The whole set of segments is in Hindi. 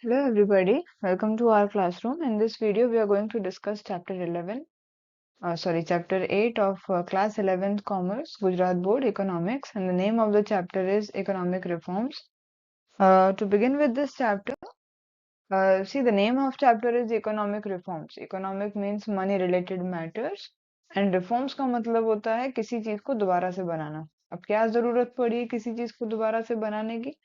Hello everybody, welcome to our classroom. In this video we are going to discuss chapter 8 of class 11th Commerce, Gujarat Board Economics, and the name of the chapter is Economic Reforms. To begin with this chapter, see the name of chapter is Economic Reforms. Economic means money related matters and reforms का मतलब होता है किसी चीज को दोबारा से बनाना. अब क्या जरूरत पड़ी है किसी चीज को दोबारा से बनाने की?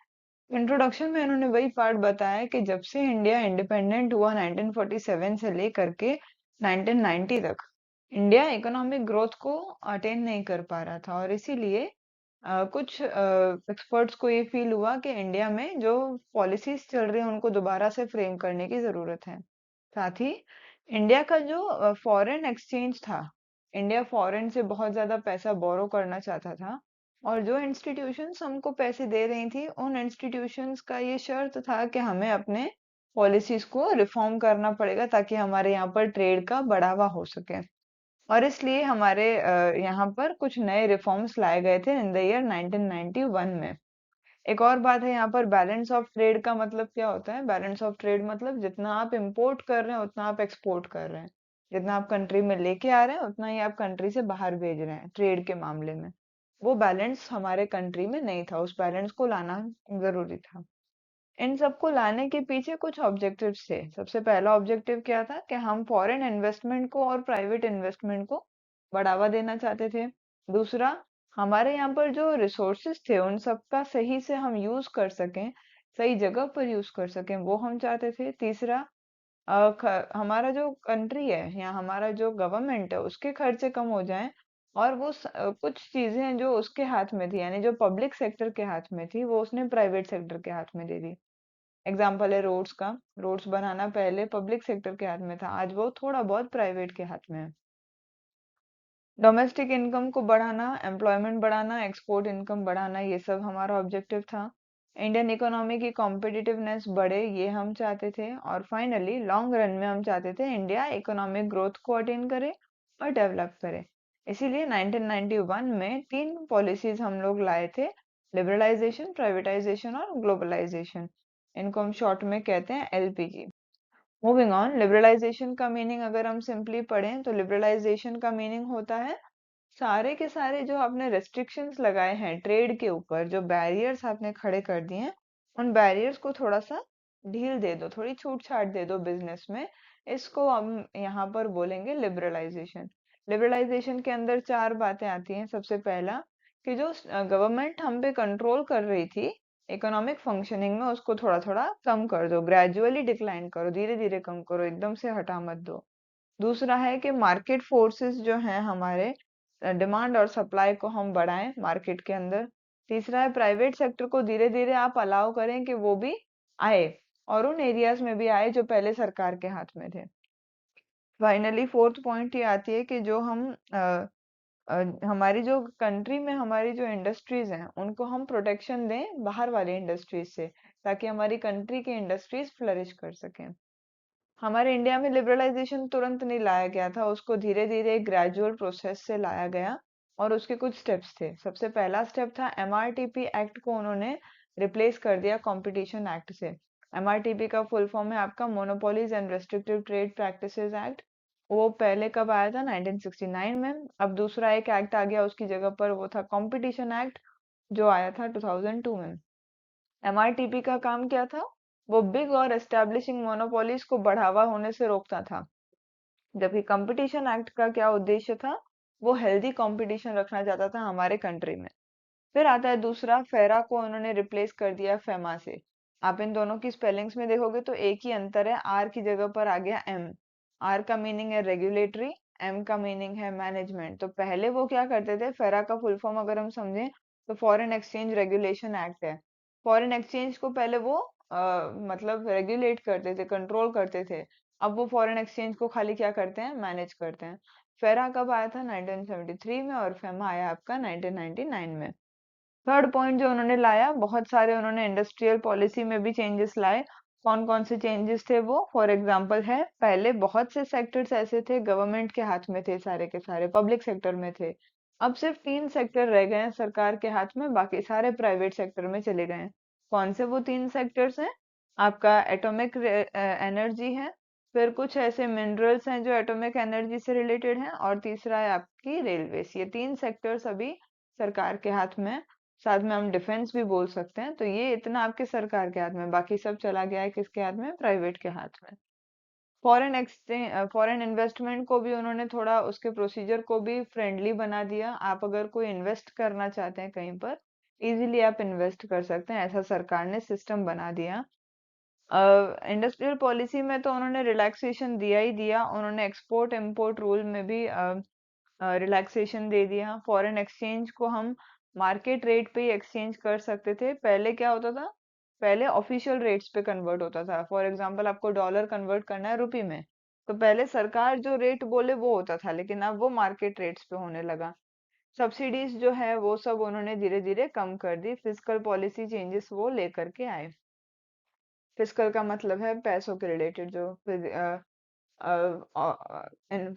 इंट्रोडक्शन में इन्होंने वही पार्ट बताया कि जब से इंडिया इंडिपेंडेंट हुआ 1947 से लेकर के 1990 तक इंडिया इकोनॉमिक ग्रोथ को अटेन नहीं कर पा रहा था और इसीलिए कुछ एक्सपर्ट्स को ये फील हुआ कि इंडिया में जो पॉलिसीज चल रही है उनको दोबारा से फ्रेम करने की जरूरत है। साथ ही इंडिया का जो फॉरेन एक्सचेंज था, इंडिया फॉरेन से बहुत ज्यादा पैसा बोरो करना चाहता था और जो इंस्टीट्यूशंस हमको पैसे दे रही थी उन इंस्टीट्यूशंस का ये शर्त था कि हमें अपने पॉलिसीज को रिफॉर्म करना पड़ेगा ताकि हमारे यहाँ पर ट्रेड का बढ़ावा हो सके। और इसलिए हमारे यहाँ पर कुछ नए रिफॉर्म्स लाए गए थे इन द ईयर 1991 में। एक और बात है यहाँ पर बैलेंस ऑफ ट्रेड का मतलब क्या होता है? बैलेंस ऑफ ट्रेड मतलब जितना आप इंपोर्ट कर रहे हैं उतना आप एक्सपोर्ट कर रहे हैं, जितना आप कंट्री में लेके आ रहे हैं उतना ही आप कंट्री से बाहर भेज रहे हैं ट्रेड के मामले में। वो बैलेंस हमारे कंट्री में नहीं था, उस बैलेंस को लाना जरूरी था। इन सबको लाने के पीछे कुछ ऑब्जेक्टिव्स थे। सबसे पहला ऑब्जेक्टिव क्या था कि हम फॉरेन इन्वेस्टमेंट को और प्राइवेट इन्वेस्टमेंट को बढ़ावा देना चाहते थे। दूसरा, हमारे यहाँ पर जो रिसोर्सेज थे उन सबका सही से हम यूज कर सकें, सही जगह पर यूज कर सकें, वो हम चाहते थे। तीसरा, हमारा जो कंट्री है या हमारा जो गवर्नमेंट है उसके खर्चे कम हो जाएं और वो कुछ चीजें जो उसके हाथ में थी यानी जो पब्लिक सेक्टर के हाथ में थी वो उसने प्राइवेट सेक्टर के हाथ में दे दी। एग्जाम्पल है रोड्स का। रोड्स बनाना पहले पब्लिक सेक्टर के हाथ में था, आज वो थोड़ा बहुत प्राइवेट के हाथ में है। डोमेस्टिक इनकम को बढ़ाना, एम्प्लॉयमेंट बढ़ाना, एक्सपोर्ट इनकम बढ़ाना, ये सब हमारा ऑब्जेक्टिव था। इंडियन इकोनॉमी की कॉम्पिटिटिवनेस बढ़े, ये हम चाहते थे। और फाइनली लॉन्ग रन में हम चाहते थे इंडिया इकोनॉमिक ग्रोथ को अटेन करे और डेवलप करे। इसीलिए 1991 में तीन पॉलिसीज हम लोग लाए थे, लिबरलाइजेशन, प्राइवेटाइजेशन और ग्लोबलाइजेशन। इनको हम शॉर्ट में कहते हैं एलपीजी। मूविंग ऑन, लिबरलाइजेशन का मीनिंग अगर हम सिंपली पढ़ें तो लिबरलाइजेशन का मीनिंग होता है सारे के सारे जो आपने रेस्ट्रिक्शंस लगाए हैं ट्रेड के ऊपर, जो बैरियर्स आपने खड़े कर दिए हैं, उन बैरियर्स को थोड़ा सा ढील दे दो, थोड़ी छूट छाट दे दो बिजनेस में। इसको हम यहाँ पर बोलेंगे लिबरलाइजेशन। लिबरलाइजेशन के अंदर चार बातें आती हैं। सबसे पहला कि जो गवर्नमेंट हम पे कंट्रोल कर रही थी इकोनॉमिक फंक्शनिंग में उसको थोड़ा थोड़ा कम कर दो, ग्रेजुअली डिक्लाइन करो, धीरे धीरे कम करो, एकदम से हटा मत दो। दूसरा है कि मार्केट फोर्सेस जो हैं हमारे, डिमांड और सप्लाई को हम बढ़ाएं मार्केट के अंदर। तीसरा है प्राइवेट सेक्टर को धीरे धीरे आप अलाउ करें कि वो भी आए और उन एरियाज में भी आए जो पहले सरकार के हाथ में थे। फाइनली फोर्थ पॉइंट ये आती है कि जो हम हमारी जो कंट्री में हमारी जो इंडस्ट्रीज हैं उनको हम प्रोटेक्शन दें बाहर वाली इंडस्ट्रीज से, ताकि हमारी कंट्री की इंडस्ट्रीज फ्लरिश कर सकें। हमारे इंडिया में लिबरलाइजेशन तुरंत नहीं लाया गया था, उसको धीरे धीरे ग्रेजुअल प्रोसेस से लाया गया और उसके कुछ स्टेप्स थे। सबसे पहला स्टेप था एमआरटीपी एक्ट को उन्होंने रिप्लेस कर दिया कंपटीशन एक्ट से। एमआरटीपी का फुल फॉर्म है आपका monopolies and restrictive trade practices act. वो पहले कब आया था? 1969 में। अब दूसरा एक एक्ट आ गया उसकी जगह पर, वो था कंपटीशन एक्ट जो आया था 2002 में। एमआरटीपी का काम क्या था? वो बिग और एस्टेब्लिशिंग मोनोपोलीज को बढ़ावा होने से रोकता था, जबकि कंपटीशन एक्ट का क्या उद्देश्य था? वो हेल्दी कंपटीशन रखना चाहता था हमारे कंट्री में। फिर आता है दूसरा, फेरा को उन्होंने रिप्लेस कर दिया फेमा से। आप इन दोनों की स्पेलिंग्स में देखोगे तो एक ही अंतर है, आर की जगह पर आ गया एम। आर का मीनिंग है रेगुलेटरी, एम का मीनिंग है मैनेजमेंट। तो पहले वो क्या करते थे, फेरा का फुल फॉर्म अगर हम समझें तो फॉरेन एक्सचेंज रेगुलेशन एक्ट है। फॉरेन एक्सचेंज को पहले वो मतलब रेगुलेट करते थे, कंट्रोल करते थे। अब वो फॉरेन एक्सचेंज को खाली क्या करते हैं? मैनेज करते हैं। फेरा कब आया था? 1973 में और फेमा आया आपका 1999 में। थर्ड पॉइंट जो उन्होंने लाया, बहुत सारे उन्होंने इंडस्ट्रियल पॉलिसी में भी चेंजेस लाए। कौन कौन से चेंजेस थे वो? फॉर एग्जांपल है, पहले बहुत से सेक्टर्स ऐसे थे गवर्नमेंट के हाथ में थे, सारे के सारे पब्लिक सेक्टर में थे। अब सिर्फ तीन सेक्टर रह गए हैं सरकार के हाथ में, बाकी सारे प्राइवेट सेक्टर में चले गए हैं। कौन से वो तीन सेक्टर्स हैं? आपका एटॉमिक एनर्जी है, फिर कुछ ऐसे मिनरल्स हैं जो एटॉमिक एनर्जी से रिलेटेड हैं, और तीसरा है आपकी रेलवेज। ये तीन सेक्टर्स अभी सरकार के हाथ में हैं। साथ में हम डिफेंस भी बोल सकते हैं। तो ये इतना आपके सरकार के हाथ में, बाकी सब चला गया है किसके हाथ में? प्राइवेट के हाथ में। फॉरेन एक्सचेंज, फॉरेन इन्वेस्टमेंट को भी उन्होंने थोड़ा उसके प्रोसीजर को भी फ्रेंडली बना दिया। आप अगर कोई इन्वेस्ट करना चाहते हैं कहीं पर, इजीली आप इन्वेस्ट कर सकते हैं, ऐसा सरकार ने सिस्टम बना दिया। इंडस्ट्रियल पॉलिसी में तो उन्होंने रिलैक्सेशन दिया ही दिया। उन्होंने एक्सपोर्ट इंपोर्ट रूल में भी रिलैक्सेशन दे दिया। फॉरेन एक्सचेंज को हम मार्केट रेट पे ही एक्सचेंज कर सकते थे। पहले क्या होता था? पहले ऑफिशियल रेट्स पे कन्वर्ट होता था। फॉर एग्जांपल आपको डॉलर कन्वर्ट करना है रुपए में, तो पहले सरकार जो रेट बोले वो होता था, लेकिन अब वो मार्केट रेट्स पे होने लगा। सब्सिडीज जो है वो सब उन्होंने धीरे धीरे कम कर दी। फिजिकल पॉलिसी चेंजेस वो लेकर के आए। फिजिकल का मतलब है पैसों के रिलेटेड, जो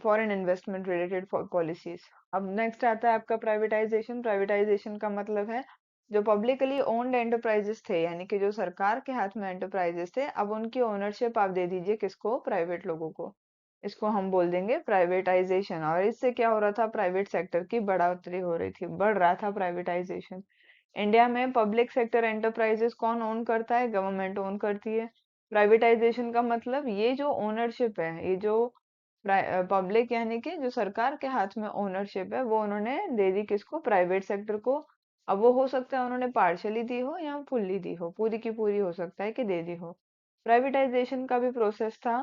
फॉरेन इन्वेस्टमेंट रिलेटेड पॉलिसीज। अब नेक्स्ट आता है आपका प्राइवेटाइजेशन। प्राइवेटाइजेशन का मतलब है जो पब्लिकली ओन्ड एंटरप्राइजेस थे, यानी कि जो सरकार के हाथ में एंटरप्राइजेस थे, अब उनकी ओनरशिप आप दे दीजिए किसको? प्राइवेट लोगों को। इसको हम बोल देंगे प्राइवेटाइजेशन। और इससे क्या हो रहा था? प्राइवेट सेक्टर की बढ़ोतरी हो रही थी, बढ़ रहा था प्राइवेटाइजेशन। इंडिया में पब्लिक सेक्टर एंटरप्राइजेस कौन ओन करता है? गवर्नमेंट ओन करती है। प्राइवेटाइजेशन का मतलब ये जो ओनरशिप है, ये जो पब्लिक यानी कि जो सरकार के हाथ में ओनरशिप है, वो उन्होंने दे दी किसको? प्राइवेट सेक्टर को। अब वो हो सकता है उन्होंने पार्शली दी हो या फुल्ली दी हो, पूरी की पूरी हो सकता है कि दे दी हो। प्राइवेटाइजेशन का भी प्रोसेस था।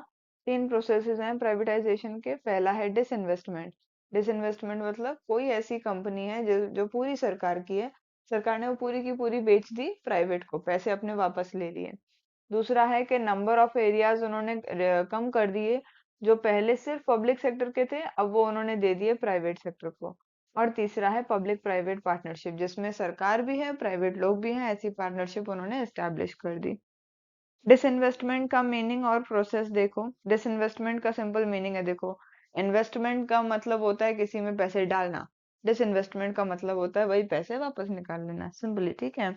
तीन प्रोसेसेस हैं प्राइवेटाइजेशन के। पहला है डिसइन्वेस्टमेंट। डिसइन्वेस्टमेंट मतलब कोई ऐसी कंपनी है जो जो पूरी सरकार की है, सरकार ने वो पूरी की पूरी बेच दी प्राइवेट को, पैसे अपने वापस ले लिए। दूसरा है कि नंबर ऑफ एरियाज उन्होंने कम कर दिए। जो पहले सिर्फ पब्लिक सेक्टर के थे, अब वो उन्होंने दे दिए प्राइवेट सेक्टर को। और तीसरा है पब्लिक प्राइवेट पार्टनरशिप, जिसमें सरकार भी है, प्राइवेट लोग भी हैं, ऐसी पार्टनरशिप उन्होंने एस्टेब्लिश कर दी। डिसइन्वेस्टमेंट का मीनिंग और प्रोसेस देखो। डिसइन्वेस्टमेंट का सिंपल मीनिंग है, देखो, इन्वेस्टमेंट का मतलब होता है किसी में पैसे डालना। डिसइन्वेस्टमेंट का मतलब होता है वही पैसे वापस निकाल लेना, सिंपली, ठीक है।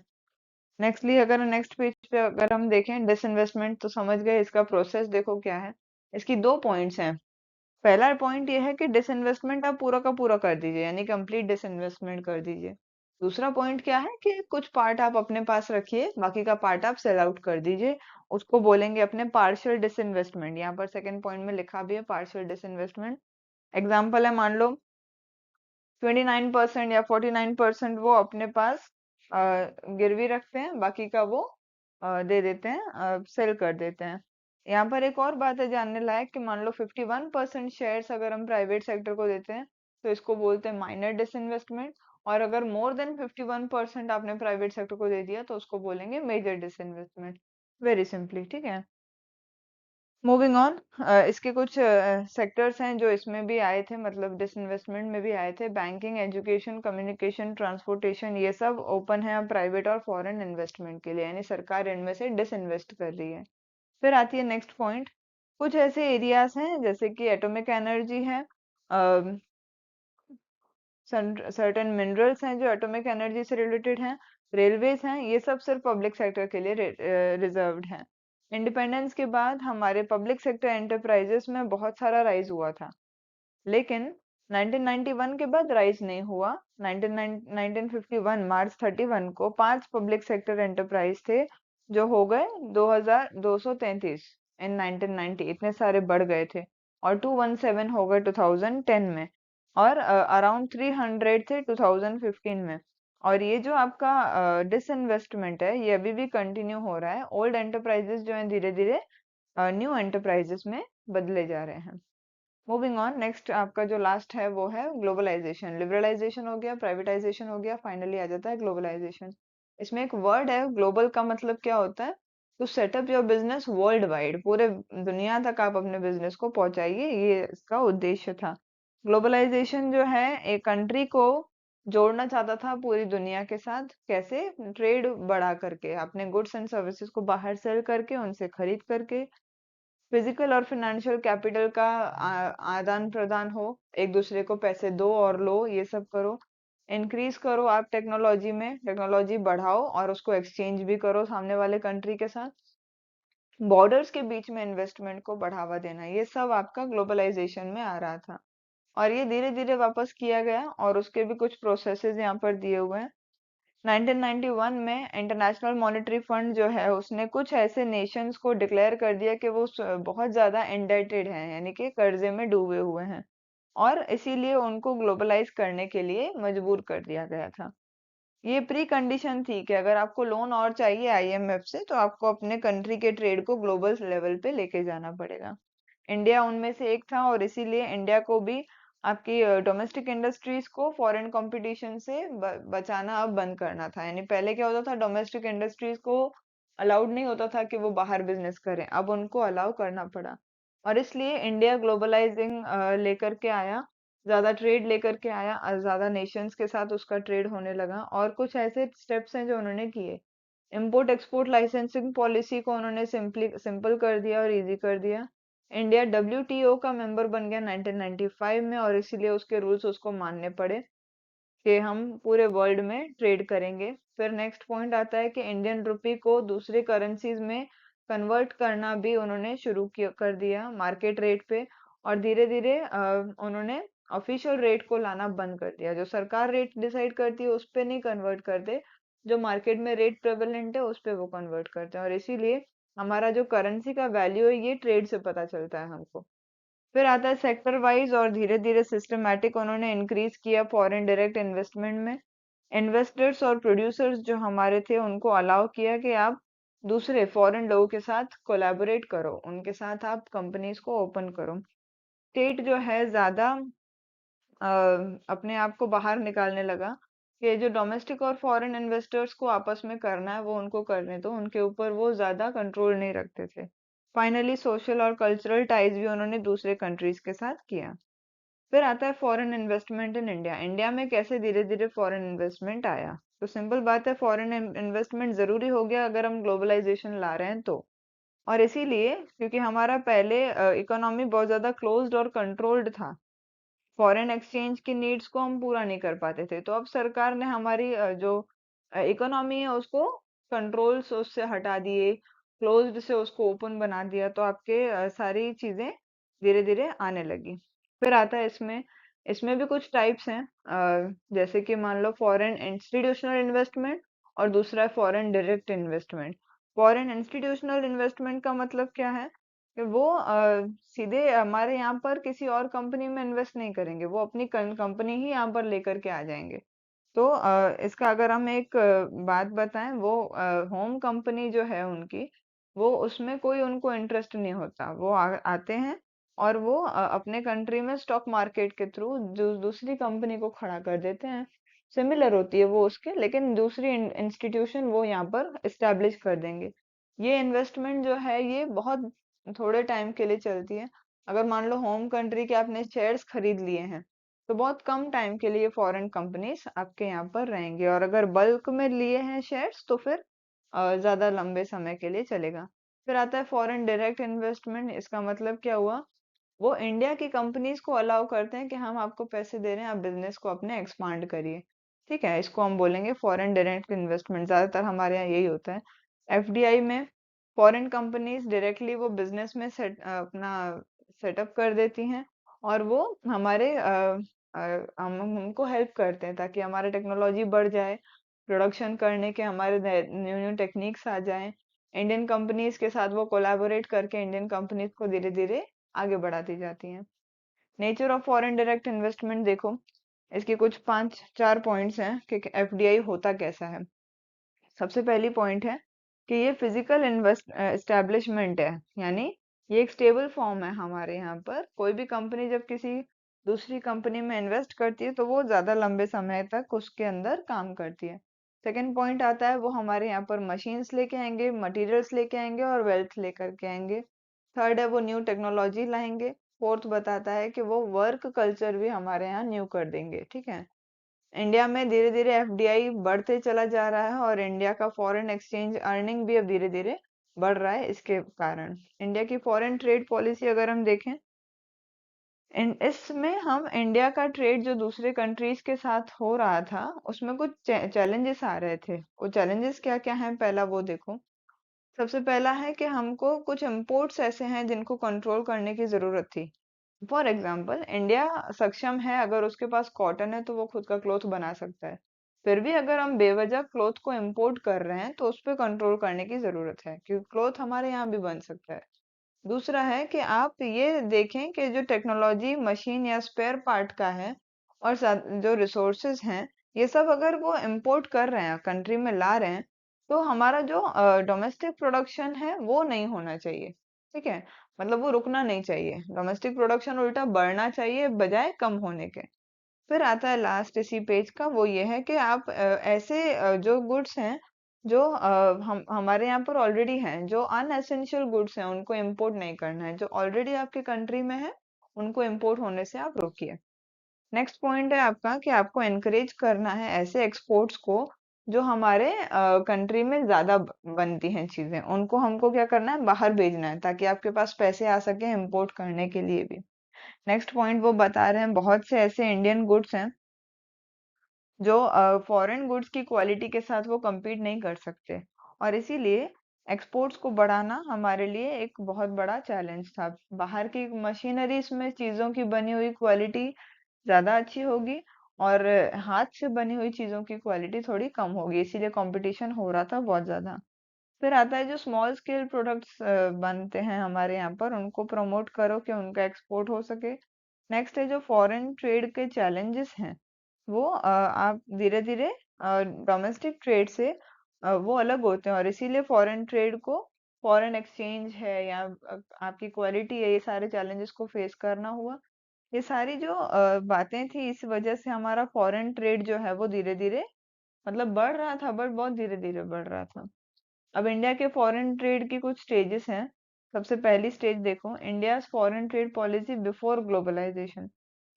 नेक्स्टली अगर नेक्स्ट पेज पे अगर हम देखें डिसइन्वेस्टमेंट, तो समझ गए इसका प्रोसेस देखो क्या है। इसकी दो पॉइंट्स हैं। पहला पॉइंट ये है कि डिसइन्वेस्टमेंट आप पूरा का पूरा कर दीजिए, यानी कंप्लीट डिसइन्वेस्टमेंट कर दीजिए। दूसरा पॉइंट क्या है कि कुछ पार्ट आप अपने पास रखिए, बाकी का पार्ट आप सेल आउट कर दीजिए। उसको बोलेंगे अपने पार्शियल डिसइन्वेस्टमेंट। यहाँ पर सेकंड पॉइंट में लिखा भी है पार्शियल डिसइन्वेस्टमेंट। एग्जाम्पल है, मान लो 29% या 49% वो अपने पास अ, गिरवी रखते हैं, बाकी का वो दे देते हैं, सेल कर देते हैं। यहाँ पर एक और बात है जानने लायक कि मान लो 51% शेयर्स अगर हम प्राइवेट सेक्टर को देते हैं, तो इसको बोलते हैं माइनर डिसइन्वेस्टमेंट। और अगर मोर देन 51% आपने प्राइवेट सेक्टर को दे दिया, तो उसको बोलेंगे मेजर डिसइन्वेस्टमेंट। वेरी सिंपली, ठीक है। मूविंग ऑन, इसके कुछ सेक्टर्स हैं जो इसमें भी आए थे, मतलब डिसइन्वेस्टमेंट में भी आए थे। बैंकिंग, एजुकेशन, कम्युनिकेशन, ट्रांसपोर्टेशन, ये सब ओपन है अब प्राइवेट और फॉरेन इन्वेस्टमेंट के लिए, यानी सरकार इनमें से डिसइन्वेस्ट कर रही है। फिर आती है नेक्स्ट पॉइंट। कुछ ऐसे एरियाज हैं जैसे कि एटॉमिक एनर्जी है, सर्टेन मिनरल्स हैं जो एटॉमिक एनर्जी से रिलेटेड हैं, रेलवेज हैं, ये सब सिर्फ पब्लिक सेक्टर के लिए रिजर्व्ड हैं। इंडिपेंडेंस के बाद हमारे पब्लिक सेक्टर एंटरप्राइजेस में बहुत सारा राइज हुआ था, लेकिन 1991 के बाद राइज नहीं हुआ। 1951 मार्च 31 को 5 पब्लिक सेक्टर एंटरप्राइज थे जो हो गए 2233 इन 1990, इतने सारे बढ़ गए थे। और 217 हो गए 2010 में, और अराउंड 300 थे 2015 में। और ये जो आपका डिसइन्वेस्टमेंट है, ये अभी भी कंटिन्यू हो रहा है। ओल्ड एंटरप्राइजेस जो है धीरे धीरे न्यू एंटरप्राइजेस में बदले जा रहे हैं। मूविंग ऑन, नेक्स्ट आपका जो लास्ट है वो है ग्लोबलाइजेशन। लिबरलाइजेशन हो गया, प्राइवेटाइजेशन हो गया, फाइनली आ जाता है ग्लोबलाइजेशन। इसमें एक वर्ड है ग्लोबल, का मतलब क्या होता है? To setup your business worldwide, पूरे दुनिया तक आप अपने बिजनेस को पहुंचाइए, ये इसका उद्देश्य था। ग्लोबलाइजेशन जो है एक कंट्री को जोड़ना चाहता था पूरी दुनिया के साथ। कैसे? ट्रेड बढ़ा करके, अपने गुड्स एंड सर्विसेज को बाहर सेल करके, उनसे खरीद करके, फिजिकल और फाइनेंशियल कैपिटल का आदान प्रदान हो, एक दूसरे को पैसे दो और लो, ये सब करो। इंक्रीज करो आप टेक्नोलॉजी में, टेक्नोलॉजी बढ़ाओ और उसको एक्सचेंज भी करो सामने वाले कंट्री के साथ। बॉर्डर्स के बीच में इन्वेस्टमेंट को बढ़ावा देना, ये सब आपका ग्लोबलाइजेशन में आ रहा था। और ये धीरे धीरे वापस किया गया और उसके भी कुछ प्रोसेसेस यहाँ पर दिए हुए हैं। 1991 में इंटरनेशनल मॉनेटरी फंड जो है उसने कुछ ऐसे नेशंस को डिक्लेयर कर दिया कि वो बहुत ज्यादा इंडेटेड हैं, यानी कि कर्जे में डूबे हुए हैं, और इसीलिए उनको ग्लोबलाइज करने के लिए मजबूर कर दिया गया था। ये प्री कंडीशन थी कि अगर आपको लोन और चाहिए आईएमएफ से तो आपको अपने कंट्री के ट्रेड को ग्लोबल लेवल पे लेके जाना पड़ेगा। इंडिया उनमें से एक था, और इसीलिए इंडिया को भी आपकी डोमेस्टिक इंडस्ट्रीज को फॉरेन कंपटीशन से बचाना अब बंद करना था। यानी पहले क्या होता था, डोमेस्टिक इंडस्ट्रीज को अलाउड नहीं होता था कि वो बाहर बिजनेस करें, अब उनको अलाउ करना पड़ा। और इसलिए इंडिया ग्लोबलाइजिंग लेकर के आया, ज्यादा ट्रेड लेकर के आया, ज्यादा नेशंस के साथ उसका ट्रेड होने लगा। और कुछ ऐसे स्टेप्स हैं जो उन्होंने किए। इंपोर्ट एक्सपोर्ट लाइसेंसिंग पॉलिसी को उन्होंने सिंपल कर दिया और इजी कर दिया। इंडिया डब्ल्यूटीओ का मेंबर बन गया 1995 में, और इसीलिए उसके रूल्स उसको मानने पड़े कि हम पूरे वर्ल्ड में ट्रेड करेंगे। फिर नेक्स्ट पॉइंट आता है कि इंडियन रुपी को दूसरे करेंसीज में कन्वर्ट करना भी उन्होंने शुरू किया कर दिया मार्केट रेट पे। और धीरे धीरे उन्होंने ऑफिशियल रेट को लाना बंद कर दिया। जो सरकार रेट डिसाइड करती है उस पे नहीं कन्वर्ट करते, जो मार्केट में रेट प्रेवलेंट है उस पे वो कन्वर्ट करते हैं। और इसीलिए हमारा जो करेंसी का वैल्यू है ये ट्रेड से पता चलता है हमको। फिर आता है सेक्टर वाइज, और धीरे धीरे सिस्टमैटिक उन्होंने इंक्रीज किया फॉरेन डायरेक्ट इन्वेस्टमेंट में। इन्वेस्टर्स और प्रोड्यूसर्स जो हमारे थे उनको अलाउ किया कि आप दूसरे फॉरेन लोगों के साथ कोलैबोरेट करो, उनके साथ आप कंपनीज को ओपन करो। स्टेट जो है ज्यादा अ, अपने आप को बाहर निकालने लगा कि जो डोमेस्टिक और फॉरेन इन्वेस्टर्स को आपस में करना है वो उनको करने दो, उनके ऊपर वो ज्यादा कंट्रोल नहीं रखते थे। फाइनली सोशल और कल्चरल टाइज भी उन्होंने दूसरे कंट्रीज के साथ किया। फिर आता है foreign investment in India. India में कैसे धीरे धीरे फॉरेन इन्वेस्टमेंट आया। तो सिंपल बात है, फॉरेन इन्वेस्टमेंट जरूरी हो गया अगर हम ग्लोबलाइजेशन ला रहे हैं तो। और इसीलिए क्योंकि हमारा पहले इकोनॉमी बहुत ज्यादा क्लोज्ड और कंट्रोल्ड था, फॉरेन एक्सचेंज की नीड्स को हम पूरा नहीं कर पाते थे, तो अब सरकार ने हमारी जो इकोनॉमी है उसको कंट्रोल से उससे हटा दिए, क्लोज्ड से उसको ओपन बना दिया, तो आपके सारी चीजें धीरे धीरे आने लगी। फिर आता है इसमें इसमें भी कुछ टाइप्स हैं, जैसे कि मान लो फॉरेन इंस्टीट्यूशनल इन्वेस्टमेंट और दूसरा है foreign direct investment. Foreign institutional investment का मतलब क्या है कि वो सीधे हमारे यहाँ पर किसी और कंपनी में इन्वेस्ट नहीं करेंगे, वो अपनी कंपनी ही यहाँ पर लेकर के आ जाएंगे। तो इसका अगर हम एक बात बताएं, वो होम कंपनी जो है उनकी, वो उसमें कोई उनको इंटरेस्ट नहीं होता। वो आते हैं और वो अपने कंट्री में स्टॉक मार्केट के थ्रू जो दूसरी कंपनी को खड़ा कर देते हैं। सिमिलर होती है वो उसके, लेकिन दूसरी इंस्टीट्यूशन वो यहाँ पर इस्टेब्लिश कर देंगे। ये इन्वेस्टमेंट जो है ये बहुत थोड़े टाइम के लिए चलती है। अगर मान लो होम कंट्री के आपने शेयर्स खरीद लिए हैं तो बहुत कम टाइम के लिए फॉरेन कंपनीज आपके यहाँ पर रहेंगे, और अगर बल्क में लिए हैं शेयर्स तो फिर ज्यादा लंबे समय के लिए चलेगा। फिर आता है फॉरेन डायरेक्ट इन्वेस्टमेंट। इसका मतलब क्या हुआ, वो इंडिया की कंपनीज को अलाउ करते हैं कि हम आपको पैसे दे रहे हैं, आप बिजनेस को अपने एक्सपांड करिए। ठीक है, इसको हम बोलेंगे फॉरेन डायरेक्ट इन्वेस्टमेंट। ज्यादातर हमारे यहाँ यही होता है। एफडीआई में फॉरेन कंपनीज डायरेक्टली वो बिजनेस में अपना सेटअप कर देती हैं, और वो हमारे हमको हेल्प करते हैं ताकि हमारा टेक्नोलॉजी बढ़ जाए, प्रोडक्शन करने के हमारे न्यू न्यू टेक्निक्स आ जाएं। इंडियन कंपनीज के साथ वो कोलैबोरेट करके इंडियन कंपनीज को धीरे धीरे आगे बढ़ाती जाती हैं। Nature of foreign direct investment देखो, इसके कुछ पांच चार पॉइंट्स हैं कि एफडीआई होता कैसा है। सबसे पहली पॉइंट है कि ये फिजिकल इन्वेस्ट एस्टेब्लिशमेंट है, यानी ये एक स्टेबल फॉर्म है। हमारे यहाँ पर कोई भी कंपनी जब किसी दूसरी कंपनी में इन्वेस्ट करती है तो वो ज्यादा लंबे समय तक उसके अंदर काम करती है। सेकंड पॉइंट आता है वो हमारे यहाँ पर मशीन्स लेके आएंगे, मटेरियल्स लेके आएंगे और वेल्थ लेकर के आएंगे। थर्ड है वो न्यू टेक्नोलॉजी लाएंगे। फोर्थ बताता है कि वो वर्क कल्चर भी हमारे यहाँ न्यू कर देंगे। ठीक है, इंडिया में धीरे धीरे एफडीआई बढ़ते चला जा रहा है, और इंडिया का फॉरेन एक्सचेंज अर्निंग भी अब धीरे धीरे बढ़ रहा है। इसके कारण इंडिया की फॉरेन ट्रेड पॉलिसी अगर हम देखें, इसमें हम इंडिया का ट्रेड जो दूसरे कंट्रीज के साथ हो रहा था उसमें कुछ चैलेंजेस आ रहे थे। वो चैलेंजेस क्या क्या हैं, पहला वो देखो। सबसे पहला है कि हमको कुछ इम्पोर्ट्स ऐसे हैं जिनको कंट्रोल करने की जरूरत थी। फॉर एग्जाम्पल इंडिया सक्षम है, अगर उसके पास कॉटन है तो वो खुद का क्लोथ बना सकता है। फिर भी अगर हम बेवजह क्लोथ को इम्पोर्ट कर रहे हैं तो उस पर कंट्रोल करने की जरूरत है, क्योंकि क्लोथ हमारे यहाँ भी बन सकता है। दूसरा है कि आप ये देखें कि जो टेक्नोलॉजी मशीन या स्पेयर पार्ट का है और जो रिसोर्सेज हैं, ये सब अगर वो इंपोर्ट कर रहे हैं, कंट्री में ला रहे हैं, तो हमारा जो डोमेस्टिक प्रोडक्शन है वो नहीं होना चाहिए। ठीक है, मतलब वो रुकना नहीं चाहिए, डोमेस्टिक प्रोडक्शन उल्टा बढ़ना चाहिए बजाय कम होने के। फिर आता है लास्ट इसी पेज का, वो ये है कि आप ऐसे जो गुड्स हैं जो हम हमारे यहाँ पर ऑलरेडी हैं, जो अनएसेंशियल गुड्स हैं उनको इंपोर्ट नहीं करना है, जो ऑलरेडी आपके कंट्री में है उनको इंपोर्ट होने से आप रोकिए। नेक्स्ट पॉइंट है आपका कि आपको एनकरेज करना है ऐसे एक्सपोर्ट्स को जो हमारे कंट्री में ज्यादा बनती हैं चीजें, उनको हमको क्या करना है, बाहर भेजना है, ताकि आपके पास पैसे आ सके इंपोर्ट करने के लिए भी। नेक्स्ट पॉइंट वो बता रहे हैं बहुत से ऐसे इंडियन गुड्स हैं जो फॉरेन गुड्स की क्वालिटी के साथ वो compete नहीं कर सकते, और इसीलिए एक्सपोर्ट्स को बढ़ाना हमारे लिए एक बहुत बड़ा चैलेंज था। बाहर की मशीनरीज में चीजों की बनी हुई क्वालिटी ज्यादा अच्छी होगी, और हाथ से बनी हुई चीजों की क्वालिटी थोड़ी कम होगी, इसीलिए कंपटीशन हो रहा था बहुत ज्यादा। फिर आता है जो स्मॉल स्केल प्रोडक्ट्स बनते हैं हमारे यहाँ पर, उनको प्रमोट करो कि उनका एक्सपोर्ट हो सके। नेक्स्ट है जो फॉरेन ट्रेड के चैलेंजेस हैं, वो आप धीरे धीरे डोमेस्टिक ट्रेड से वो अलग होते हैं, और इसीलिए फॉरेन ट्रेड को, फॉरेन एक्सचेंज है या आपकी क्वालिटी है, ये सारे चैलेंजेस को फेस करना हुआ। ये सारी जो बातें थी, इस वजह से हमारा फॉरेन ट्रेड जो है वो धीरे धीरे, मतलब बढ़ रहा था, बट बहुत धीरे धीरे बढ़ रहा था। अब इंडिया के फॉरेन ट्रेड की कुछ स्टेजेस हैं। सबसे पहली स्टेज देखो, India foreign trade policy before globalisation.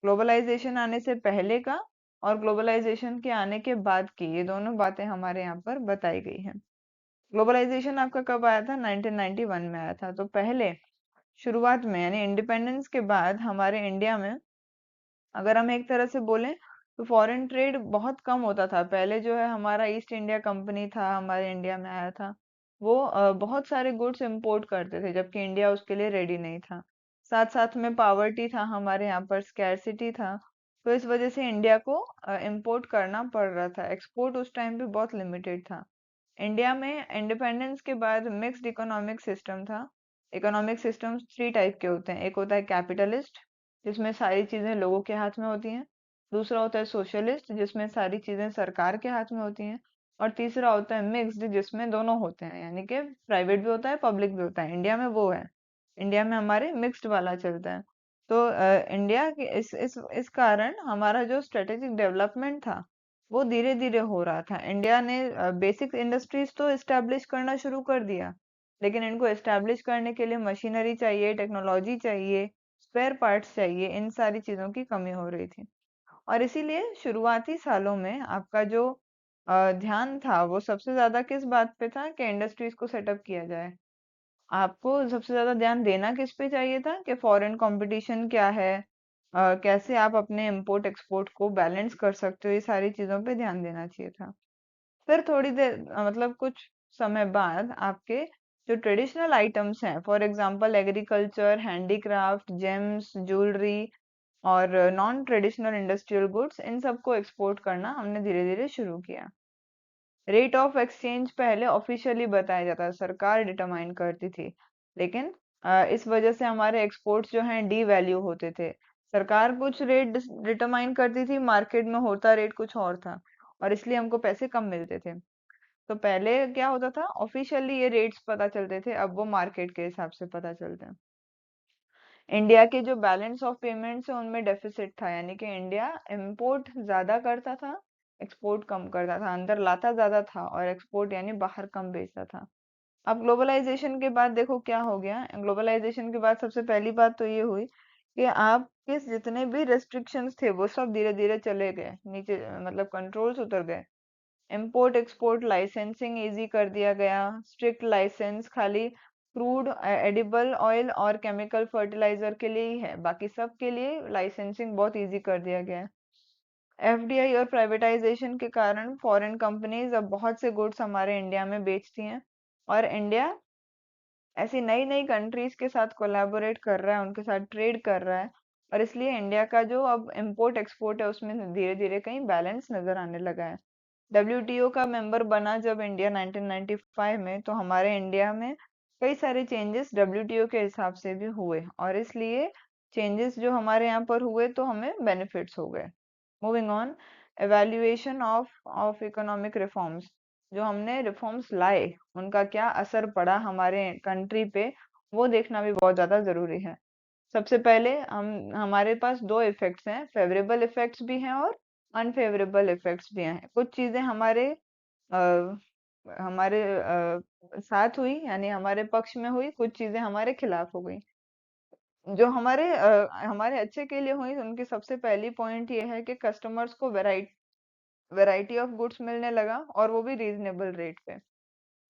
Globalisation आने से पहले का और ग्लोबलाइजेशन के आने के बाद की, ये दोनों बातें हमारे यहाँ पर बताई गई हैं। ग्लोबलाइजेशन आपका कब आया था? 1991 में आया था। तो पहले शुरुआत में यानी इंडिपेंडेंस के बाद हमारे इंडिया में, अगर हम एक तरह से बोलें, तो फॉरेन ट्रेड बहुत कम होता था। पहले जो है हमारा ईस्ट इंडिया कंपनी था, हमारे इंडिया में आया था, वो बहुत सारे गुड्स इंपोर्ट करते थे, जबकि इंडिया उसके लिए रेडी नहीं था। साथ साथ में पावर्टी था हमारे यहाँ पर, स्कैरसिटी था। तो इस वजह से इंडिया को इंपोर्ट करना पड़ रहा था, एक्सपोर्ट उस टाइम पे बहुत लिमिटेड था। इंडिया में इंडिपेंडेंस के बाद मिक्स्ड इकोनॉमिक सिस्टम था। इकोनॉमिक सिस्टम थ्री टाइप के होते हैं। एक होता है कैपिटलिस्ट, जिसमें सारी चीजें लोगों के हाथ में होती हैं। दूसरा होता है सोशलिस्ट, जिसमें सारी चीजें सरकार के हाथ में होती हैं। और तीसरा होता है मिक्स्ड, जिसमें दोनों होते हैं, यानी कि प्राइवेट भी होता है, पब्लिक भी होता है। इंडिया में वो है, इंडिया में हमारे मिक्स्ड वाला चलता है। तो इंडिया के इस कारण हमारा जो स्ट्रेटेजिक डेवलपमेंट था वो धीरे धीरे हो रहा था। इंडिया ने बेसिक इंडस्ट्रीज तो एस्टेब्लिश करना शुरू कर दिया, लेकिन इनको एस्टेब्लिश करने के लिए मशीनरी चाहिए, टेक्नोलॉजी चाहिए, स्पेयर पार्ट्स चाहिए, इन सारी चीजों की कमी हो रही थी। और इसीलिए शुरुआती सालों में आपका जो ध्यान था वो सबसे ज्यादा किस बात पे था कि इंडस्ट्रीज को सेटअप किया जाए। आपको सबसे ज्यादा ध्यान देना किस पे चाहिए था कि फॉरेन कंपटीशन क्या है, कैसे आप अपने इंपोर्ट एक्सपोर्ट को बैलेंस कर सकते हो, ये सारी चीजों पे ध्यान देना चाहिए था। फिर थोड़ी देर मतलब कुछ समय बाद आपके जो ट्रेडिशनल आइटम्स हैं, for example agriculture, handicraft, James, jewellery और नॉन ट्रेडिशनल इंडस्ट्रियल गुड्स, इन सबको एक्सपोर्ट करना हमने धीरे धीरे शुरू किया। रेट ऑफ एक्सचेंज पहले ऑफिशियली बताया जाता था, सरकार डिटरमाइन करती थी, लेकिन इस वजह से हमारे एक्सपोर्ट्स जो हैं डी वैल्यू होते थे। सरकार कुछ रेट डिटरमाइन करती थी, मार्केट में होता रेट कुछ और था, और इसलिए हमको पैसे कम मिलते थे। तो पहले क्या होता था, ऑफिशियली ये रेट्स पता चलते थे, अब वो मार्केट के हिसाब से पता चलते हैं। इंडिया के जो बैलेंस ऑफ पेमेंट्स है उनमें डेफिसिट था, यानी कि इंडिया इंपोर्ट ज्यादा करता था, एक्सपोर्ट कम करता था, अंदर लाता ज्यादा था और एक्सपोर्ट यानी बाहर कम बेचता था। अब ग्लोबलाइजेशन के बाद देखो क्या हो गया। ग्लोबलाइजेशन के बाद सबसे पहली बात तो ये हुई कि आपके जितने भी रेस्ट्रिक्शंस थे वो सब धीरे धीरे चले गए नीचे, मतलब कंट्रोल्स उतर गए। इंपोर्ट एक्सपोर्ट लाइसेंसिंग इजी कर दिया गया। स्ट्रिक्ट लाइसेंस खाली क्रूड एडिबल ऑयल और केमिकल फर्टिलाइजर के लिए ही है, बाकी सब के लिए लाइसेंसिंग बहुत इजी कर दिया गया है। एफडीआई और प्राइवेटाइजेशन के कारण फॉरेन कंपनीज अब बहुत से गुड्स हमारे इंडिया में बेचती हैं, और इंडिया ऐसी नई नई कंट्रीज के साथ कोलैबोरेट कर रहा है, उनके साथ ट्रेड कर रहा है। और इसलिए इंडिया का जो अब इम्पोर्ट एक्सपोर्ट है उसमें धीरे धीरे कहीं बैलेंस नजर आने लगा है। डब्ल्यूटीओ का मेंबर बना जब इंडिया 1995 में, तो हमारे इंडिया में कई सारे चेंजेस डब्ल्यूटीओ के हिसाब से भी हुए, और इसलिए चेंजेस जो हमारे यहाँ पर हुए तो हमें बेनिफिट्स हो गए। Moving on, evaluation of economic reforms. जो हमने रिफॉर्म्स लाए उनका क्या असर पड़ा हमारे कंट्री पे, वो देखना भी बहुत ज्यादा जरूरी है। सबसे पहले हम हमारे पास दो इफेक्ट्स हैं, फेवरेबल इफेक्ट्स भी हैं और अनफेवरेबल इफेक्ट्स भी हैं। कुछ चीजें आ, हमारे साथ हुई, यानी हमारे पक्ष में हुई, कुछ चीजें हमारे खिलाफ हो गई। जो हमारे अच्छे के लिए हुई, उनकी सबसे पहली पॉइंट ये है कि कस्टमर्स को वैरायटी ऑफ गुड्स मिलने लगा, और वो भी रीजनेबल रेट पे।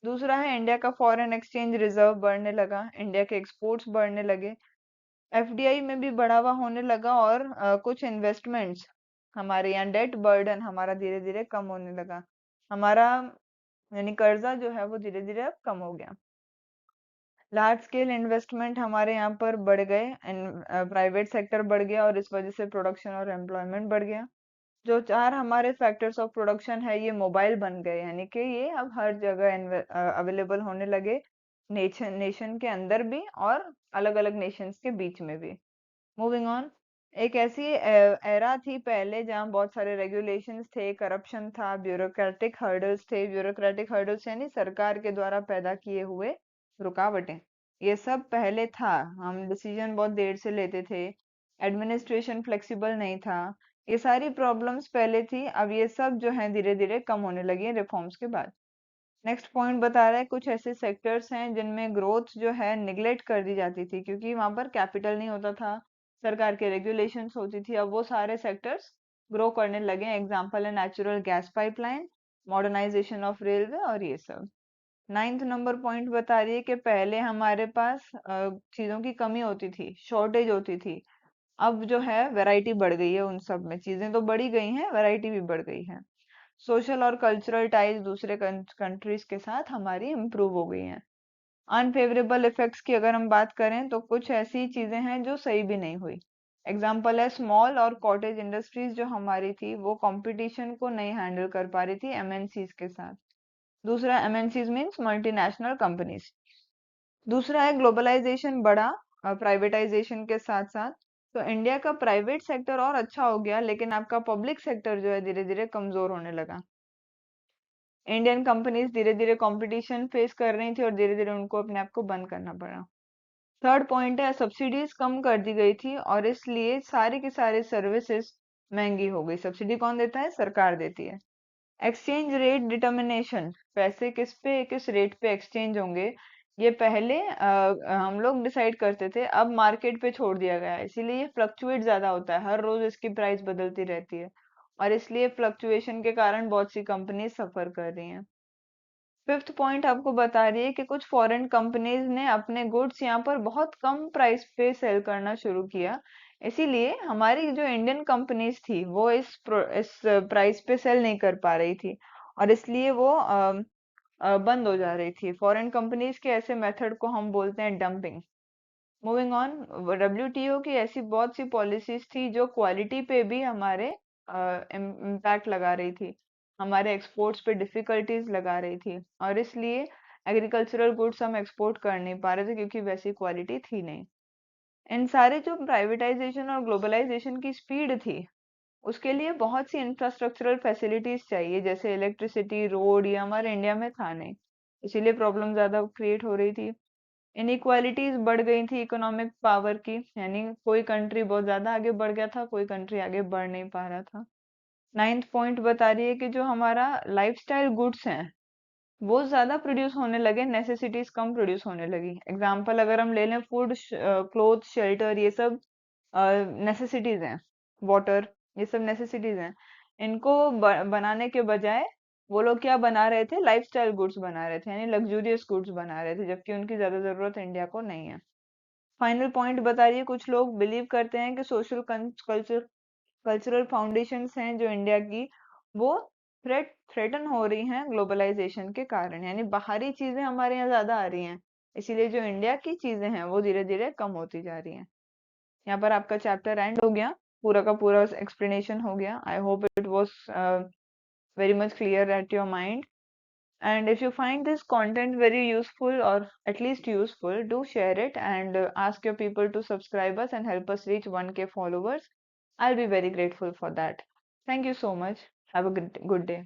दूसरा है, इंडिया का फॉरेन एक्सचेंज रिजर्व बढ़ने लगा, इंडिया के एक्सपोर्ट्स बढ़ने लगे, एफडीआई में भी बढ़ावा होने लगा, और कुछ इन्वेस्टमेंट्स, हमारे यहाँ डेट बर्डन हमारा धीरे धीरे कम होने लगा। हमारा यानी कर्जा जो है वो धीरे धीरे अब कम हो गया। लार्ज स्केल इन्वेस्टमेंट हमारे यहाँ पर बढ़ गए, प्राइवेट सेक्टर बढ़ गया, और इस वजह से प्रोडक्शन और एम्प्लॉयमेंट बढ़ गया। जो चार हमारे फैक्टर्स ऑफ प्रोडक्शन है, ये मोबाइल बन गए, यानी कि ये अब हर जगह अवेलेबल होने लगे, नेशन नेशन के अंदर भी और अलग अलग नेशंस के बीच में भी। मूविंग ऑन, एक ऐसी एरा थी पहले जहाँ बहुत सारे रेगुलेशंस थे, करप्शन था, ब्यूरोक्रेटिक हर्डल्स थे। ब्यूरोक्रेटिक हर्डल्स यानी सरकार के द्वारा पैदा किए हुए रुकावटें। ये सब पहले था, हम डिसीजन बहुत देर से लेते थे, एडमिनिस्ट्रेशन फ्लेक्सिबल नहीं था, ये सारी प्रॉब्लम्स पहले थी। अब ये सब जो है धीरे धीरे कम होने लगी है रिफॉर्म्स के बाद। नेक्स्ट पॉइंट बता रहा है, कुछ ऐसे सेक्टर्स हैं जिनमें ग्रोथ जो है निग्लेक्ट कर दी जाती थी, क्योंकि वहां पर कैपिटल नहीं होता था, सरकार के रेगुलेशंस होती थी। अब वो सारे सेक्टर्स ग्रो करने लगे हैं। एग्जांपल है natural gas pipeline, modernisation of railway, और ये सब। नाइन्थ नंबर पॉइंट बता रही है कि पहले हमारे पास चीजों की कमी होती थी, शॉर्टेज होती थी। अब जो है वैरायटी बढ़ गई है, उन सब में चीजें तो बढ़ी गई हैं, वैरायटी भी बढ़ गई है। सोशल और कल्चरल टाइज दूसरे कंट्रीज के साथ हमारी इम्प्रूव हो गई हैं। अनफेवरेबल इफेक्ट्स की अगर हम बात करें, तो कुछ ऐसी चीजें हैं जो सही भी नहीं हुई। एग्जाम्पल है, स्मॉल और कॉटेज इंडस्ट्रीज जो हमारी थी, वो कंपटीशन को नहीं हैंडल कर पा रही थी एमएनसीज के साथ। दूसरा, एमएनसीज मीन्स मल्टीनेशनल कंपनीज। दूसरा है ग्लोबलाइजेशन बढ़ा प्राइवेटाइजेशन के साथ साथ। तो इंडिया का प्राइवेट सेक्टर और अच्छा हो गया, लेकिन आपका पब्लिक सेक्टर जो है धीरे धीरे कमजोर होने लगा। इंडियन कंपनीज धीरे धीरे कंपटीशन फेस कर रही थी, और धीरे धीरे उनको अपने आप को बंद करना पड़ा। थर्ड पॉइंट है, सब्सिडीज कम कर दी गई थी, और इसलिए सारी की सारी सर्विसेज महंगी हो गई। सब्सिडी कौन देता है? सरकार देती है। एक्सचेंज रेट डिटर्मिनेशन, पैसे किस रेट पे एक्सचेंज होंगे, ये पहले हम लोग डिसाइड करते थे, अब मार्केट पे छोड़ दिया गया है। इसीलिए ये फ्लक्चुएट ज्यादा होता है, हर रोज इसकी प्राइस बदलती रहती है, और इसलिए फ्लक्चुएशन के कारण बहुत सी कंपनी सफर कर रही हैं। फिफ्थ पॉइंट आपको बता रही है कि कुछ फॉरेन कंपनीज ने अपने गुड्स यहाँ पर बहुत कम प्राइस पे सेल करना शुरू किया। इसीलिए हमारी जो इंडियन कंपनीज थी, वो इस प्राइस पे सेल नहीं कर पा रही थी, और इसलिए वो बंद हो जा रही थी। फॉरेन कंपनीज के ऐसे मेथड को हम बोलते हैं डंपिंग। मूविंग ऑन, डब्ल्यूटीओ की ऐसी बहुत सी पॉलिसीज थी जो क्वालिटी पे भी हमारे इम्पैक्ट लगा रही थी, हमारे एक्सपोर्ट्स पे डिफिकल्टीज लगा रही थी, और इसलिए एग्रीकल्चरल गुड्स हम एक्सपोर्ट कर नहीं पा रहे थे, क्योंकि वैसी क्वालिटी थी नहीं। इन सारे जो प्राइवेटाइजेशन और ग्लोबलाइजेशन की स्पीड थी, उसके लिए बहुत सी इंफ्रास्ट्रक्चरल फैसिलिटीज चाहिए, जैसे इलेक्ट्रिसिटी, रोड, ये हमारे इंडिया में था नहीं, इसीलिए प्रॉब्लम ज्यादा क्रिएट हो रही थी। इनइक्वालिटीज बढ़ गई थी इकोनॉमिक पावर की, यानी कोई कंट्री बहुत ज्यादा आगे बढ़ गया था, कोई कंट्री आगे बढ़ नहीं पा रहा था। नाइन्थ पॉइंट बता रही है कि जो हमारा लाइफस्टाइल गुड्स हैं, वो ज्यादा प्रोड्यूस होने लगे, नेसेसिटीज कम प्रोड्यूस होने लगी। एग्जाम्पल अगर हम ले लें, फूड, क्लोथ, शेल्टर, ये सब नेसेसिटीज हैं। वाटर, ये सब नेसेसिटीज हैं। इनको बनाने के बजाय वो लोग क्या बना रहे थे? लाइफस्टाइल गुड्स बना रहे थे, यानी लग्जूरियस गुड्स बना रहे थे, जबकि उनकी ज्यादा जरूरत इंडिया को नहीं है। फाइनल पॉइंट बता रही है, कुछ लोग बिलीव करते हैं कि सोशल कल्चरल फाउंडेशंस हैं जो इंडिया की, वो थ्रेटन हो रही हैं ग्लोबलाइजेशन के कारण, यानी बाहरी चीजें हमारे यहाँ ज्यादा आ रही हैं, इसीलिए जो इंडिया की चीजें हैं वो धीरे धीरे कम होती जा रही हैं। यहाँ पर आपका चैप्टर एंड हो गया, पूरा का पूरा एक्सप्लेनेशन हो गया। I hope it was very much clear at your mind. And if you find this content very useful or at least useful, do share it and ask your people to subscribe us and help us reach 1K followers. I'll be very grateful for that. Thank you so much. Have a good day.